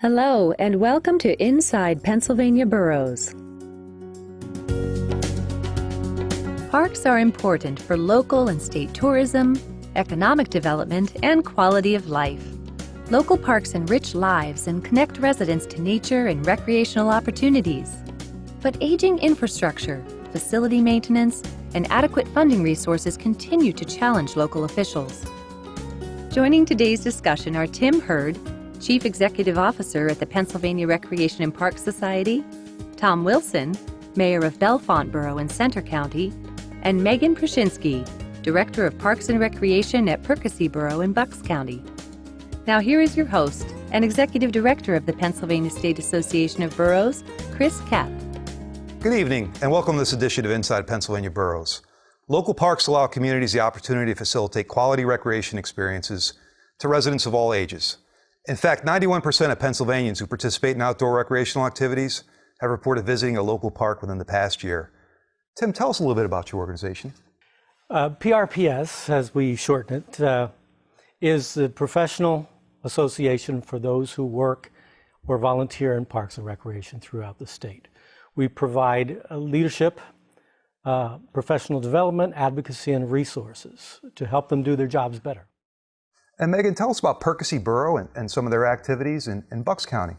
Hello, and welcome to Inside Pennsylvania Boroughs. Parks are important for local and state tourism, economic development, and quality of life. Local parks enrich lives and connect residents to nature and recreational opportunities. But aging infrastructure, facility maintenance, and adequate funding resources continue to challenge local officials. Joining today's discussion are Tim Hurd, Chief Executive Officer at the Pennsylvania Recreation and Park Society, Tom Wilson, Mayor of Bellefonte Borough in Centre County, and Megan Prushinsky, Director of Parks and Recreation at Percy Borough in Bucks County. Now here is your host and Executive Director of the Pennsylvania State Association of Boroughs, Chris Kapp. Good evening and welcome to this edition of Inside Pennsylvania Boroughs. Local parks allow communities the opportunity to facilitate quality recreation experiences to residents of all ages. In fact, 91% of Pennsylvanians who participate in outdoor recreational activities have reported visiting a local park within the past year. Tim, tell us a little bit about your organization. PRPS, as we shorten it, is the professional association for those who work or volunteer in parks and recreation throughout the state. We provide leadership, professional development, advocacy, and resources to help them do their jobs better. And Megan, tell us about Percy Borough and some of their activities in Bucks County.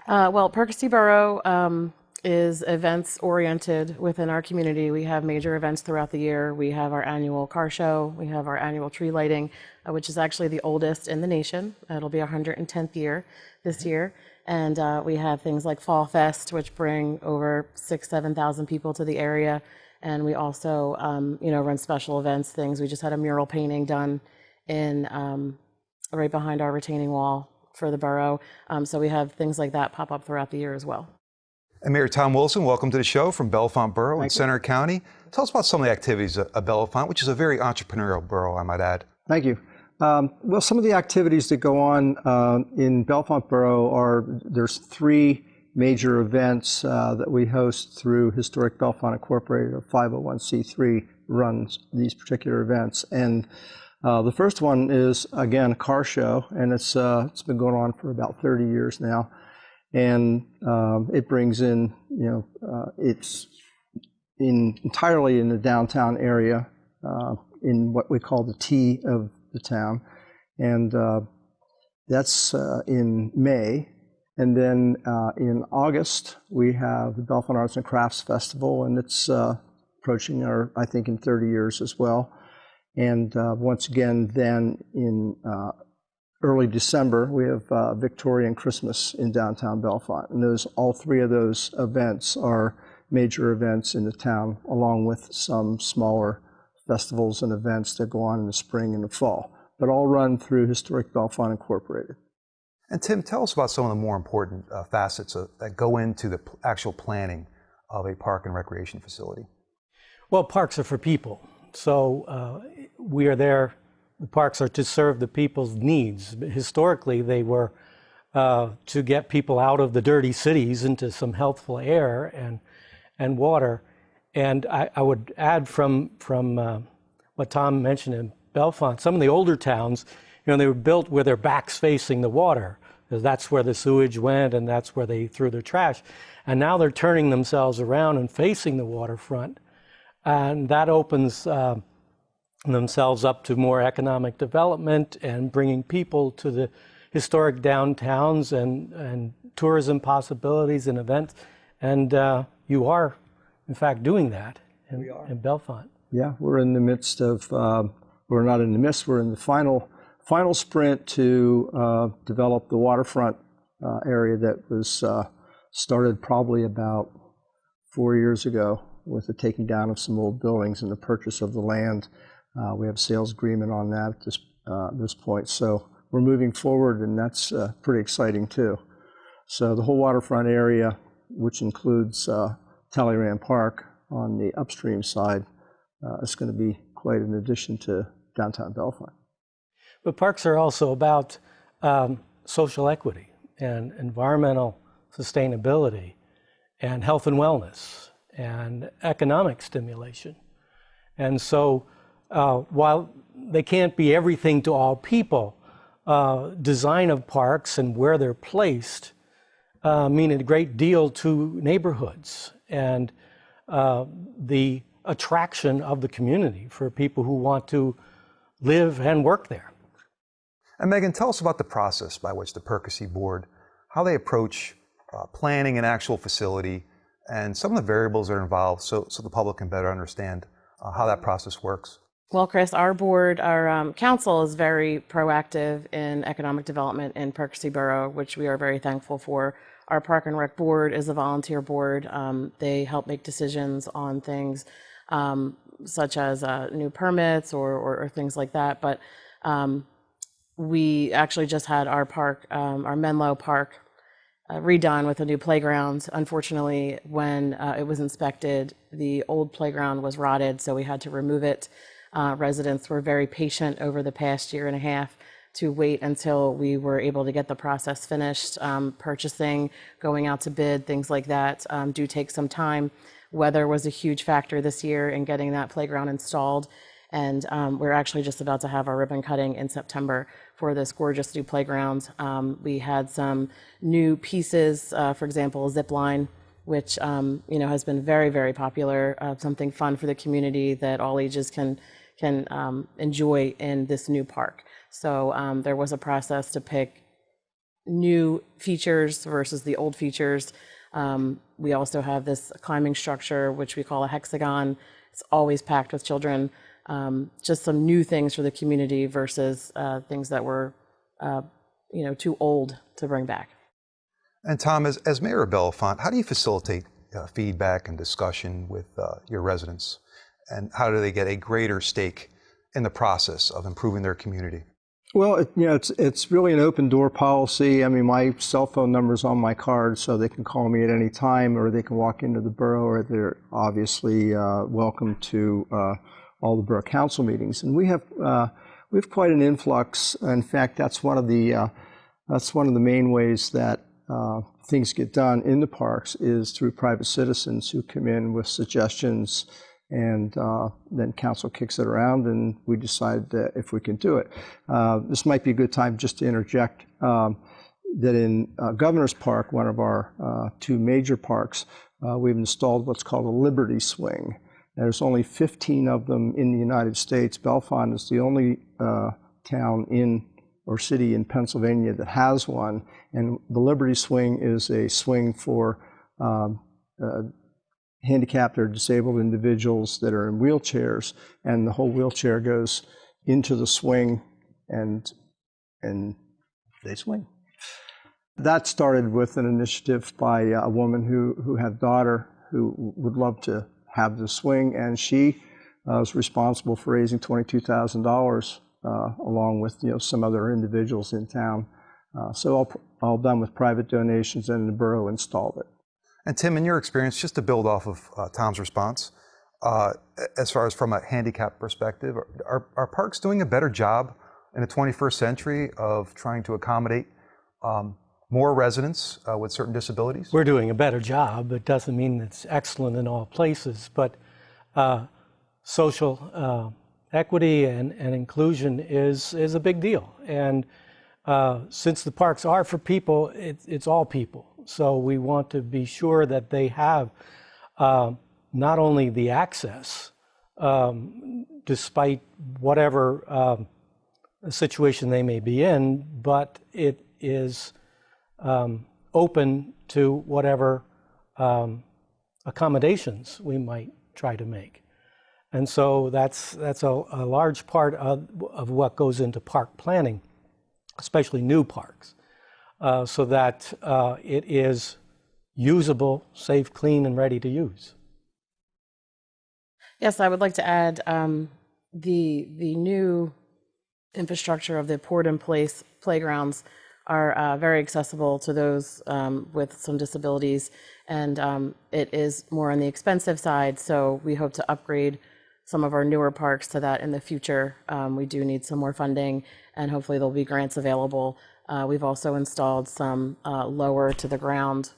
Well, Percy Borough is events oriented within our community. We have major events throughout the year. We have our annual car show. We have our annual tree lighting, which is actually the oldest in the nation. It'll be our 110th year this year. And we have things like Fall Fest, which bring over 7,000 people to the area. And we also, run special events, things. We just had a mural painting done in right behind our retaining wall for the borough. So we have things like that pop up throughout the year as well. And Mayor Tom Wilson, welcome to the show from Bellefonte Borough in Centre County. Tell us about some of the activities of Bellefonte, which is a very entrepreneurial borough, I might add. Thank you. Well, some of the activities that go on in Bellefonte Borough there's three major events that we host through Historic Bellefonte Incorporated, a 501c3 runs these particular events. And the first one is, again, a car show, and it's been going on for about 30 years now. And it brings in, it's entirely in the downtown area, in what we call the T of the town. And that's in May. And then in August, we have the Bellefonte Arts and Crafts Festival, and it's approaching I think in 30 years as well. And once again, then in early December, we have Victorian Christmas in downtown Bellefonte. And all three of those events are major events in the town, along with some smaller festivals and events that go on in the spring and the fall, but all run through Historic Bellefonte Incorporated. And Tim, tell us about some of the more important facets that go into the actual planning of a park and recreation facility. Well, parks are for people. So we are there, the parks are to serve the people's needs. Historically, they were to get people out of the dirty cities into some healthful air and water. And I would add from what Tom mentioned in Bellefonte, some of the older towns, they were built with their backs facing the water, because that's where the sewage went and that's where they threw their trash. And now they're turning themselves around and facing the waterfront. And that opens themselves up to more economic development and bringing people to the historic downtowns and tourism possibilities and events. And you are, in fact, doing that in Bellefonte. Yeah, we're in the midst of, we're not in the midst, we're in the final sprint to develop the waterfront area that was started probably about 4 years ago, with the taking down of some old buildings and the purchase of the land. We have a sales agreement on that at this point. So we're moving forward, and that's pretty exciting too. So the whole waterfront area, which includes Talleyrand Park on the upstream side, is going to be quite an addition to downtown Bellefonte. But parks are also about social equity and environmental sustainability and health and wellness and economic stimulation. And so while they can't be everything to all people, design of parks and where they're placed mean a great deal to neighborhoods and the attraction of the community for people who want to live and work there. And Megan, tell us about the process by which the Percy Board, how they approach planning an actual facility and some of the variables that are involved so the public can better understand how that process works. Well, Chris, our board, our council is very proactive in economic development in Percy Borough, which we are very thankful for. Our Park and Rec board is a volunteer board. They help make decisions on things such as new permits or things like that. But we actually just had our park, our Menlo Park, redone with a new playground. Unfortunately, when it was inspected, the old playground was rotted, so we had to remove it. Residents were very patient over the past year and a half to wait until we were able to get the process finished. Purchasing, going out to bid, things like that do take some time. Weather was a huge factor this year in getting that playground installed. And we're actually just about to have our ribbon cutting in September for this gorgeous new playground. We had some new pieces, for example, a zip line, which has been very, very popular, something fun for the community that all ages can enjoy in this new park. So there was a process to pick new features versus the old features. We also have this climbing structure, which we call a hexagon. It's always packed with children. Just some new things for the community versus things that were, too old to bring back. And Tom, as Mayor of Bellefonte, how do you facilitate feedback and discussion with your residents? And how do they get a greater stake in the process of improving their community? Well, it's really an open door policy. I mean, my cell phone number's on my card, so they can call me at any time, or they can walk into the borough, or they're obviously welcome to all the borough council meetings. And we have quite an influx. In fact, that's one of the main ways that things get done in the parks is through private citizens who come in with suggestions, and then council kicks it around and we decide if we can do it. This might be a good time just to interject that in Governor's Park, one of our two major parks, we've installed what's called a Liberty Swing. There's only 15 of them in the United States. Bellefonte is the only town or city in Pennsylvania that has one. And the Liberty Swing is a swing for handicapped or disabled individuals that are in wheelchairs, and the whole wheelchair goes into the swing and they swing. That started with an initiative by a woman who had a daughter who would love to have the swing, and she was responsible for raising $22,000 along with some other individuals in town. So all done with private donations, and the borough installed it. And Tim, in your experience, just to build off of Tom's response, as far as from a handicap perspective, are parks doing a better job in the 21st century of trying to accommodate more residents with certain disabilities? We're doing a better job. It doesn't mean it's excellent in all places, but social equity and inclusion is a big deal. And since the parks are for people, it's all people. So we want to be sure that they have not only the access, despite whatever situation they may be in, but it is open to whatever accommodations we might try to make. And so that's a large part of what goes into park planning, especially new parks, so that it is usable, safe, clean, and ready to use. Yes, I would like to add the new infrastructure of the poured-in-place playgrounds are very accessible to those with some disabilities, and it is more on the expensive side, so we hope to upgrade some of our newer parks to that in the future. We do need some more funding, and hopefully there'll be grants available. We've also installed some lower to the ground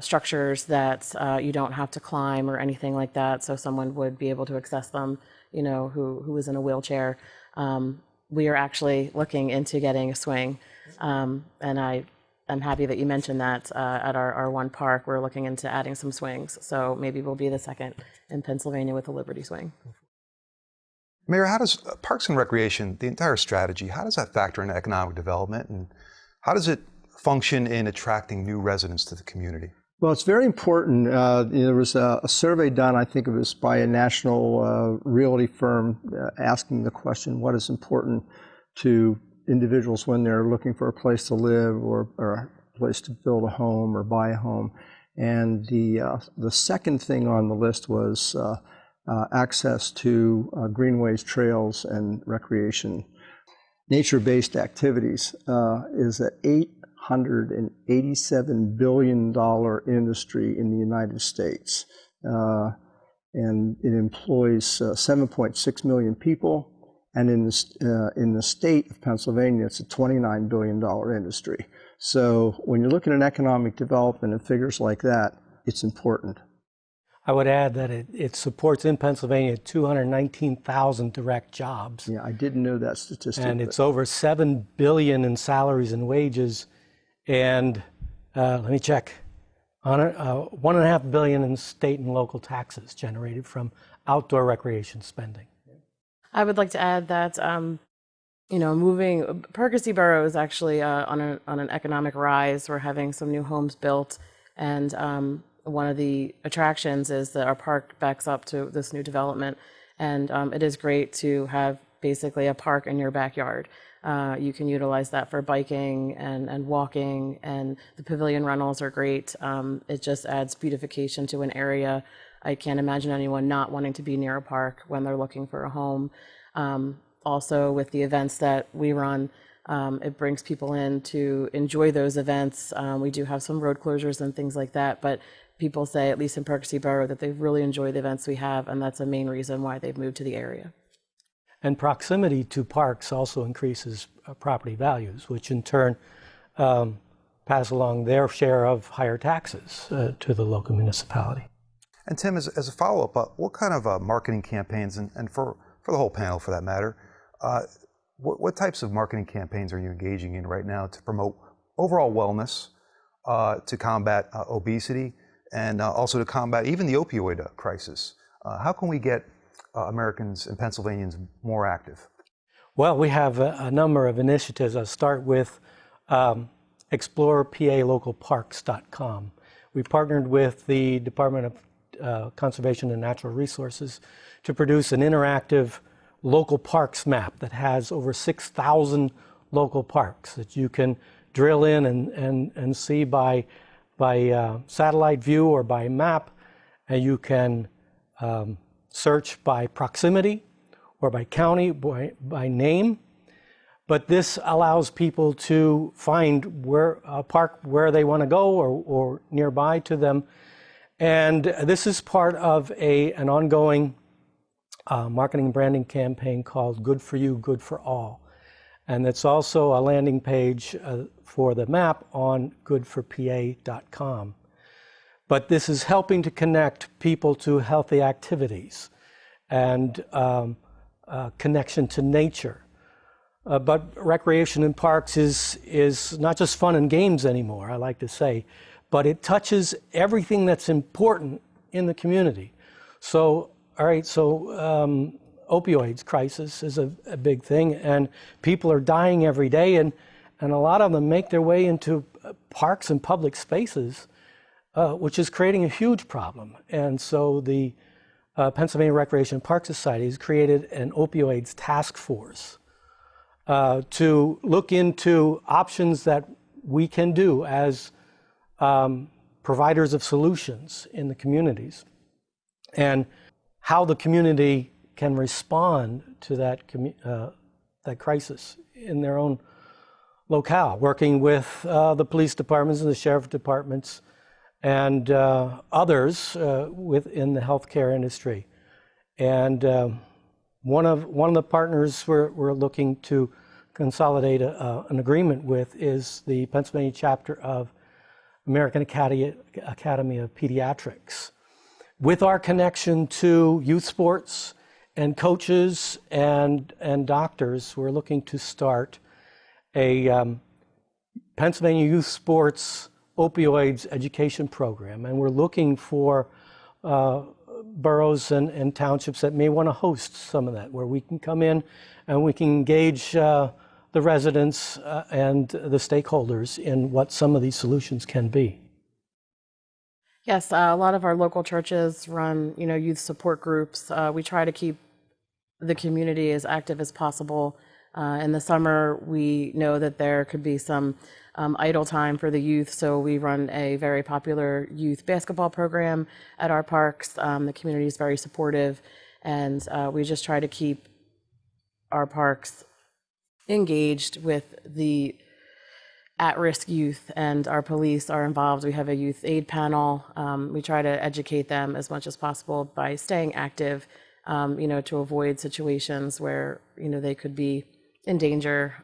structures that you don't have to climb or anything like that, so someone would be able to access them, who is in a wheelchair. We are actually looking into getting a swing, and I I'm happy that you mentioned that at our one park. We're looking into adding some swings. So maybe we'll be the second in Pennsylvania with a Liberty Swing. Mayor, how does Parks and Recreation, the entire strategy, how does that factor into economic development, and how does it function in attracting new residents to the community? Well, it's very important. There was a survey done, I think it was by a national realty firm, asking the question, what is important to individuals when they're looking for a place to live or a place to build a home or buy a home. And the second thing on the list was access to greenways, trails, and recreation. Nature-based activities is an $887 billion industry in the United States. And it employs 7.6 million people. And in the state of Pennsylvania, it's a $29 billion industry. So when you're looking at economic development and figures like that, it's important. I would add that it supports in Pennsylvania 219,000 direct jobs. Yeah, I didn't know that statistic. And it's over $7 billion in salaries and wages. And let me check, $1.5 billion in state and local taxes generated from outdoor recreation spending. I would like to add that, moving Percy Borough is actually on an economic rise. We're having some new homes built, and one of the attractions is that our park backs up to this new development, and it is great to have basically a park in your backyard. You can utilize that for biking and walking, and the pavilion rentals are great. It just adds beautification to an area. I can't imagine anyone not wanting to be near a park when they're looking for a home. Also, with the events that we run, it brings people in to enjoy those events. We do have some road closures and things like that, but people say, at least in Percy Borough, that they really enjoy the events we have, and that's a main reason why they've moved to the area. And proximity to parks also increases property values, which in turn pass along their share of higher taxes to the local municipality. And Tim, as a follow-up, what kind of marketing campaigns, and for the whole panel for that matter, what types of marketing campaigns are you engaging in right now to promote overall wellness, to combat obesity, and also to combat even the opioid crisis? How can we get Americans and Pennsylvanians more active? Well, we have a number of initiatives. I'll start with ExplorePALocalParks.com. We partnered with the Department of Conservation and Natural Resources to produce an interactive local parks map that has over 6,000 local parks that you can drill in and see by satellite view or by map, and you can search by proximity or by county, by name. But this allows people to find a park where they want to go or nearby to them. And this is part of an ongoing marketing and branding campaign called Good for You, Good for All. And it's also a landing page for the map on goodforpa.com. But this is helping to connect people to healthy activities and connection to nature. But recreation in parks is not just fun and games anymore, I like to say, but it touches everything that's important in the community. So, opioids crisis is a big thing, and people are dying every day, and a lot of them make their way into parks and public spaces, which is creating a huge problem. And so the Pennsylvania Recreation Park Society has created an opioids task force to look into options that we can do as providers of solutions in the communities, and how the community can respond to that crisis in their own locale, working with the police departments and the sheriff departments and others within the healthcare industry. And one of the partners we're looking to consolidate an agreement with is the Pennsylvania chapter of American Academy of Pediatrics. With our connection to youth sports and coaches and doctors, we're looking to start a Pennsylvania Youth Sports Opioids Education Program, and we're looking for boroughs and townships that may want to host some of that, where we can come in and we can engage the residents and the stakeholders in what some of these solutions can be. Yes, a lot of our local churches run, youth support groups. We try to keep the community as active as possible. In the summer, we know that there could be some idle time for the youth, so we run a very popular youth basketball program at our parks. The community is very supportive, and we just try to keep our parks engaged with the at-risk youth, and our police are involved. We have a youth aid panel. We try to educate them as much as possible by staying active, to avoid situations where, they could be in danger.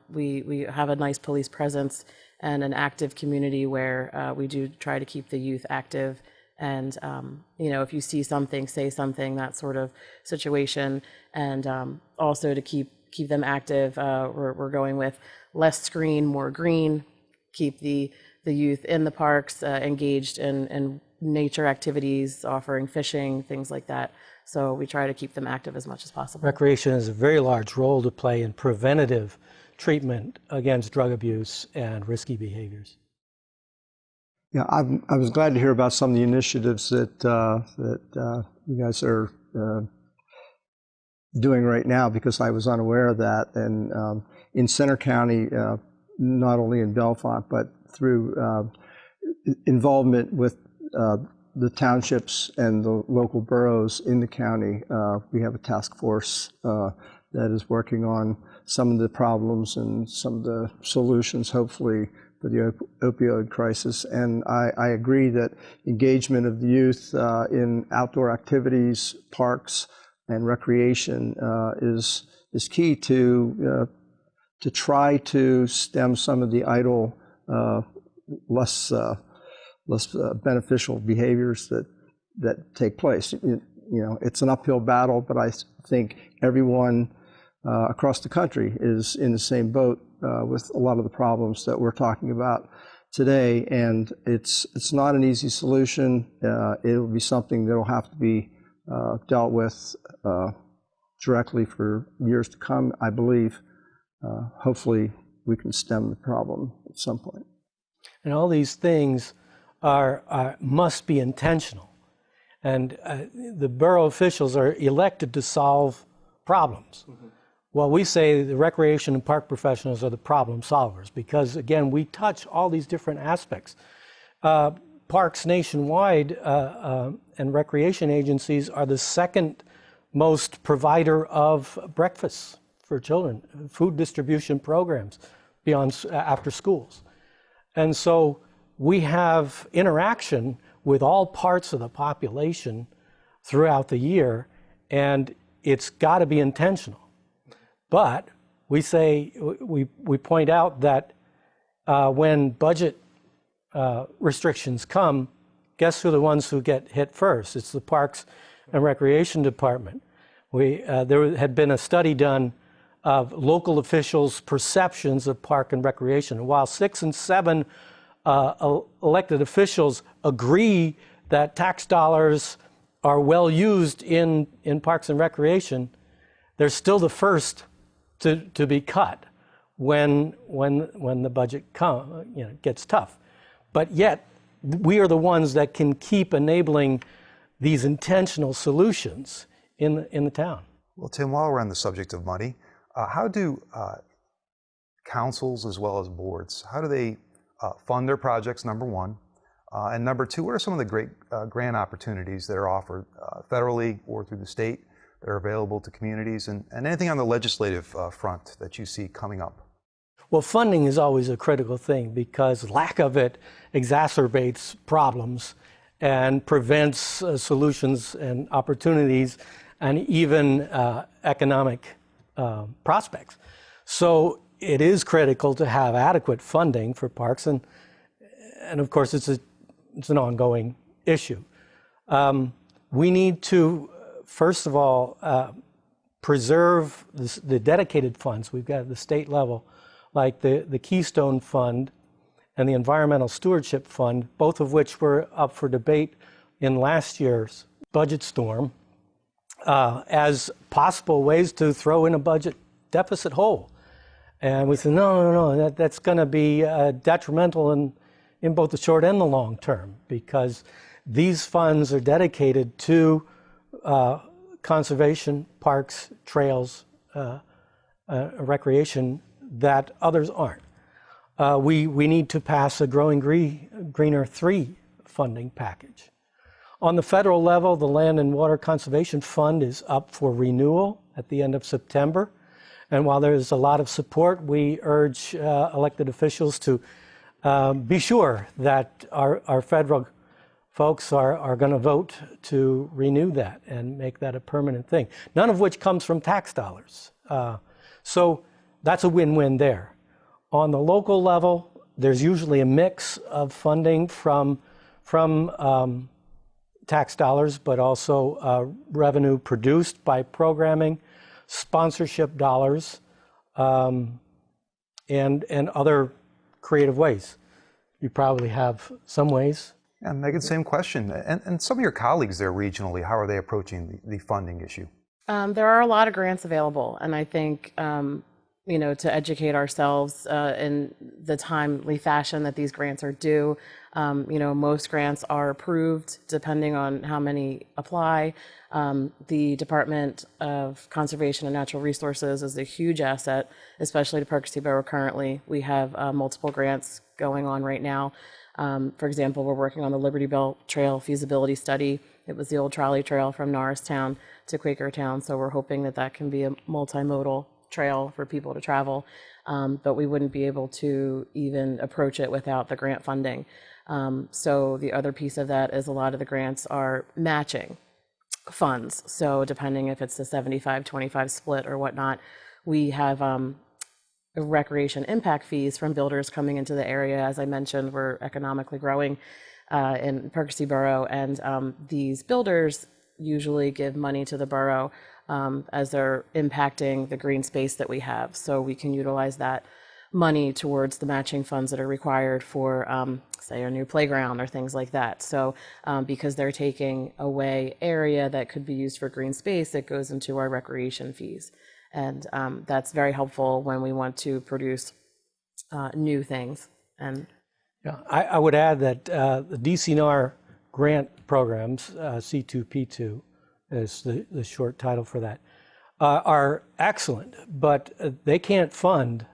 We have a nice police presence and an active community where we do try to keep the youth active. And, if you see something, say something, that sort of situation. And also to keep them active, we're going with less screen, more green, keep the youth in the parks engaged in nature activities, offering fishing, things like that. So we try to keep them active as much as possible. Recreation has a very large role to play in preventative treatment against drug abuse and risky behaviors. Yeah, I was glad to hear about some of the initiatives that you guys are doing right now, because I was unaware of that. And in Center County, not only in Bellefonte, but through involvement with the townships and the local boroughs in the county, we have a task force that is working on some of the problems and some of the solutions, hopefully, for the opioid crisis. And I agree that engagement of the youth in outdoor activities, parks, and recreation is key to try to stem some of the idle, less beneficial behaviors that take place. It's an uphill battle, but I think everyone across the country is in the same boat with a lot of the problems that we're talking about today. And it's not an easy solution. It'll be something that'll have to be dealt with directly for years to come, I believe. Hopefully we can stem the problem at some point. And all these things must be intentional. And the borough officials are elected to solve problems. Mm-hmm. Well, we say the recreation and park professionals are the problem solvers, because, again, we touch all these different aspects. Parks nationwide and recreation agencies are the second most provider of breakfasts for children, food distribution programs beyond after schools. And so we have interaction with all parts of the population throughout the year, and it's got to be intentional. But we say, we point out that when budget restrictions come, guess who the ones who get hit first? It's the Parks and Recreation Department. There had been a study done of local officials' perceptions of park and recreation. And while 6 and 7 elected officials agree that tax dollars are well used in parks and recreation, they're still the first to be cut when the budget gets tough. But yet, we are the ones that can keep enabling these intentional solutions in the town. Well, Tim, while we're on the subject of money, how do councils as well as boards, how do they fund their projects, number one? And number two, what are some of the great grant opportunities that are offered federally or through the state that are available to communities, and anything on the legislative front that you see coming up? Well, funding is always a critical thing, because lack of it exacerbates problems and prevents solutions and opportunities and even economic prospects. So it is critical to have adequate funding for parks, and of course it's an ongoing issue. We need to, first of all, preserve the dedicated funds we've got at the state level, like the Keystone Fund and the Environmental Stewardship Fund, both of which were up for debate in last year's budget storm, as possible ways to throw in a budget deficit hole. And we said, no, that's going to be detrimental in both the short and the long term, because these funds are dedicated to conservation, parks, trails, recreation that others aren't. We need to pass a Growing Greener 3 funding package. On the federal level, the Land and Water Conservation Fund is up for renewal at the end of September. And while there's a lot of support, we urge elected officials to be sure that our federal folks are going to vote to renew that and make that a permanent thing, none of which comes from tax dollars. So that's a win-win there. On the local level, there's usually a mix of funding from tax dollars, but also revenue produced by programming, sponsorship dollars, and other creative ways. You probably have some ways. Yeah, Megan, same question. And some of your colleagues there regionally, how are they approaching the funding issue? There are a lot of grants available, and I think to educate ourselves in the timely fashion that these grants are due. Most grants are approved depending on how many apply. The Department of Conservation and Natural Resources is a huge asset, especially to Park City Borough currently. We have multiple grants going on right now. For example, we're working on the Liberty Bell Trail feasibility study. It was the old trolley trail from Norristown to Quakertown, so we're hoping that that can be a multimodal trail for people to travel, but we wouldn't be able to even approach it without the grant funding. So the other piece of that is a lot of the grants are matching funds. So depending if it's a 75-25 split or whatnot, we have recreation impact fees from builders coming into the area. As I mentioned, we're economically growing in Park City Borough, and these builders usually give money to the borough as they're impacting the green space that we have. So we can utilize that money towards the matching funds that are required for, say, a new playground or things like that. So because they're taking away area that could be used for green space, it goes into our recreation fees. And that's very helpful when we want to produce new things. And yeah, I would add that the DCNR grant programs, C2P2 is the short title for that, are excellent, but they can't fund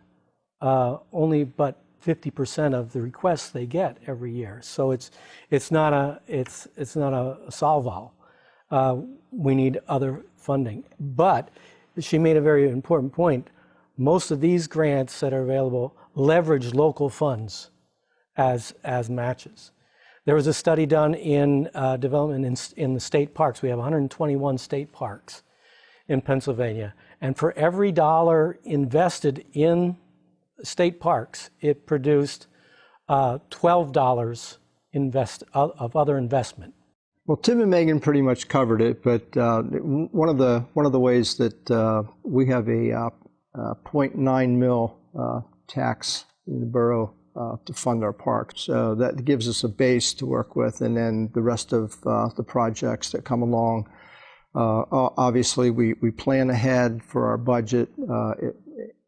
only but 50% of the requests they get every year. So it's not a solve-all. We need other funding. But she made a very important point. Most of these grants that are available leverage local funds as matches. There was a study done in development in the state parks. We have 121 state parks in Pennsylvania. And for every dollar invested in state parks, it produced $12 of other investment. Well, Tim and Megan pretty much covered it, but one of the ways that we have a 0.9 mil tax in the borough to fund our parks. So that gives us a base to work with, and then the rest of the projects that come along. Obviously, we plan ahead for our budget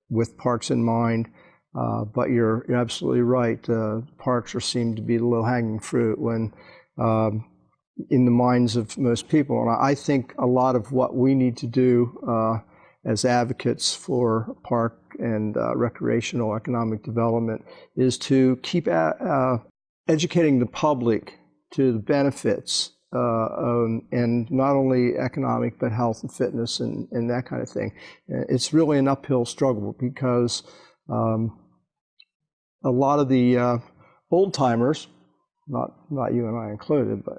with parks in mind, but you're absolutely right. Parks seem to be the low-hanging fruit when in the minds of most people. And I think a lot of what we need to do as advocates for park and recreational economic development is to keep educating the public to the benefits and not only economic but health and fitness and that kind of thing. It's really an uphill struggle because a lot of the old timers, not you and I included, but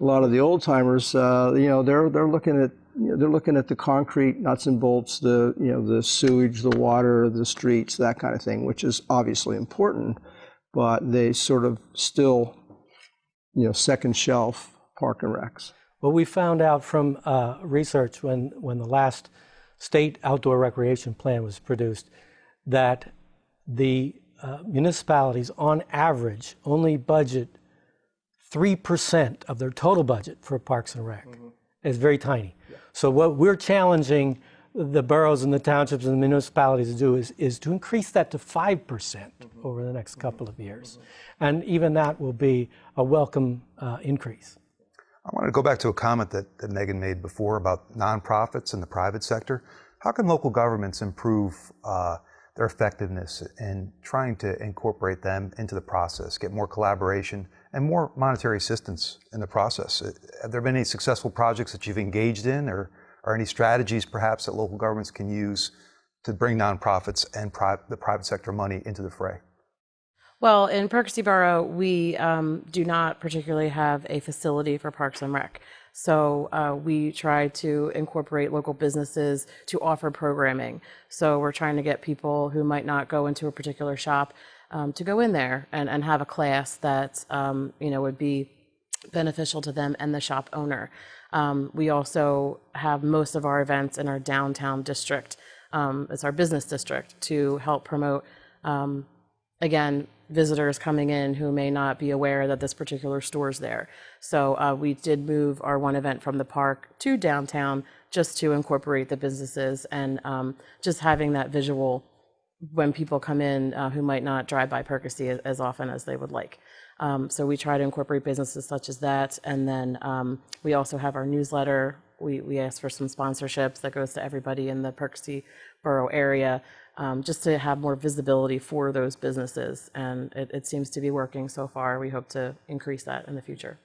a lot of the old timers, they're looking at the concrete nuts and bolts, the sewage, the water, the streets, that kind of thing, which is obviously important, but they sort of still, second shelf park and recs. Well, we found out from research when the last state outdoor recreation plan was produced that the municipalities on average only budget 3% of their total budget for Parks and Rec. It's very tiny. Yeah. So what we're challenging the boroughs and the townships and the municipalities to do is to increase that to 5% over the next couple of years. And even that will be a welcome increase. I want to go back to a comment that Megan made before about nonprofits and the private sector. How can local governments improve their effectiveness in trying to incorporate them into the process, get more collaboration and more monetary assistance in the process? Have there been any successful projects that you've engaged in, or any strategies perhaps that local governments can use to bring nonprofits and the private sector money into the fray? Well, in Percy Borough, we do not particularly have a facility for Parks and Rec. So we try to incorporate local businesses to offer programming. So we're trying to get people who might not go into a particular shop to go in there and have a class that would be beneficial to them and the shop owner. We also have most of our events in our downtown district. It's our business district to help promote, again, visitors coming in who may not be aware that this particular store is there. So we did move our one event from the park to downtown just to incorporate the businesses and just having that visual when people come in who might not drive by Percy as often as they would like. So we try to incorporate businesses such as that. And then we also have our newsletter. We ask for some sponsorships that goes to everybody in the Percy Borough area, just to have more visibility for those businesses. And it seems to be working so far. We hope to increase that in the future.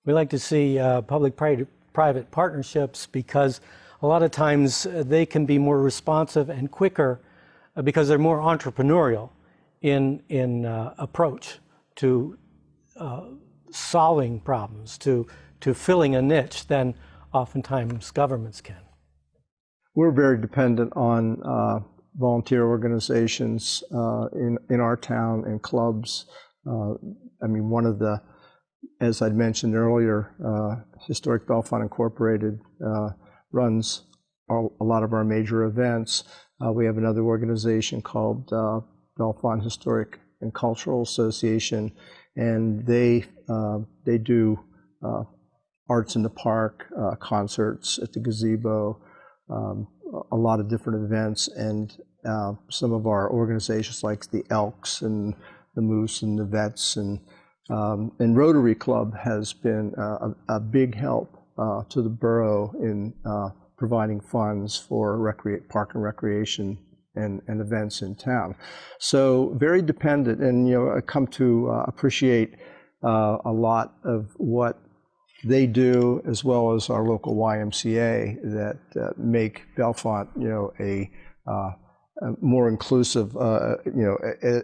We like to see public-private partnerships because a lot of times they can be more responsive and quicker because they're more entrepreneurial in approach to solving problems, to filling a niche than oftentimes governments can. We're very dependent on volunteer organizations in our town and clubs. I mean, one of the, as I'd mentioned earlier, Historic Bellefonte Incorporated runs a lot of our major events. We have another organization called Bellefonte Historic and Cultural Association, and they do arts in the park, concerts at the gazebo, a lot of different events, and some of our organizations like the Elks and the Moose and the Vets and Rotary Club has been a big help to the borough in providing funds for park and recreation and events in town. So very dependent, and I come to appreciate a lot of what they do, as well as our local YMCA, that make Bellefonte, a more inclusive,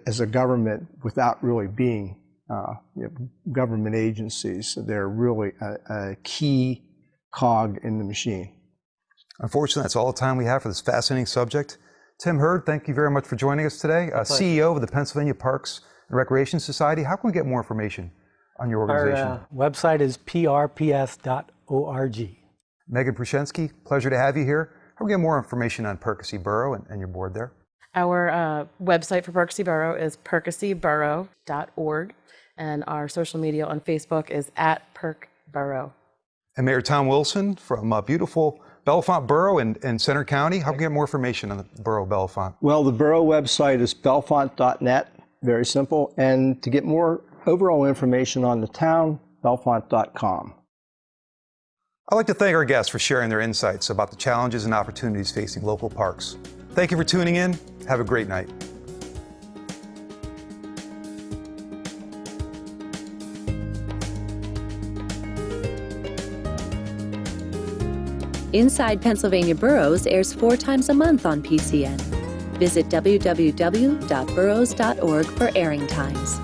as a government without really being government agencies. They're really a key cog in the machine. Unfortunately, that's all the time we have for this fascinating subject. Tim Hurd, thank you very much for joining us today. CEO of the Pennsylvania Parks and Recreation Society. How can we get more information on your organization? Our website is prps.org. Megan Prushinsky, pleasure to have you here. How can we get more information on Percy Borough and your board there? Our website for Percy Borough is percyborough.org, and our social media on Facebook is @PerkBorough. And Mayor Tom Wilson from beautiful Bellefonte Borough in Center County. How can we get more information on the Borough of Bellefonte? Well, the borough website is bellefonte.net, very simple. And to get more overall information on the town, bellefonte.com. I'd like to thank our guests for sharing their insights about the challenges and opportunities facing local parks. Thank you for tuning in. Have a great night. Inside Pennsylvania Boroughs airs 4 times a month on PCN. Visit www.boroughs.org for airing times.